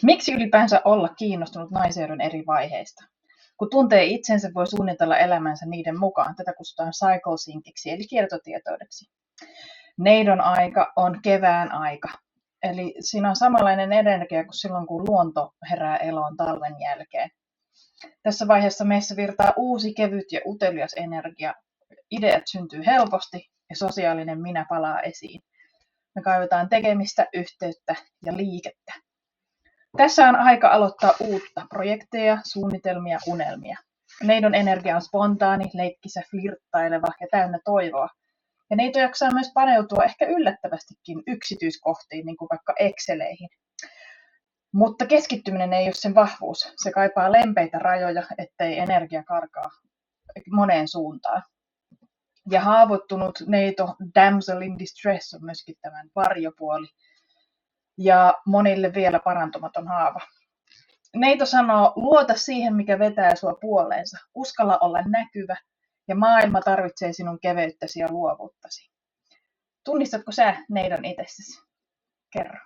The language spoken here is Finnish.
Miksi ylipäänsä olla kiinnostunut naiseudun eri vaiheista? Kun tuntee itsensä, voi suunnitella elämänsä niiden mukaan. Tätä kutsutaan cycle synciksi, eli kiertotietoideksi. Neidon aika on kevään aika. Eli siinä on samanlainen energia kuin silloin, kun luonto herää eloon talven jälkeen. Tässä vaiheessa meissä virtaa uusi, kevyt ja utelias energia. Ideat syntyy helposti ja sosiaalinen minä palaa esiin. Me kaivetaan tekemistä, yhteyttä ja liikettä. Tässä on aika aloittaa uutta, projekteja, suunnitelmia, unelmia. Neidon energia on spontaani, leikkisä, flirttaileva ja täynnä toivoa. Ja neito jaksaa myös paneutua ehkä yllättävästikin yksityiskohtiin, niin kuin vaikka Exceleihin. Mutta keskittyminen ei ole sen vahvuus. Se kaipaa lempeitä rajoja, ettei energia karkaa moneen suuntaan. Ja haavoittunut neito, damsel in distress, on myöskin tämän varjopuoli. Ja monille vielä parantumaton haava. Neito sanoo, luota siihen, mikä vetää sua puoleensa. Uskalla olla näkyvä ja maailma tarvitsee sinun keveyttäsi ja luovuuttasi. Tunnistatko sä neidon itsessäsi? Kerro.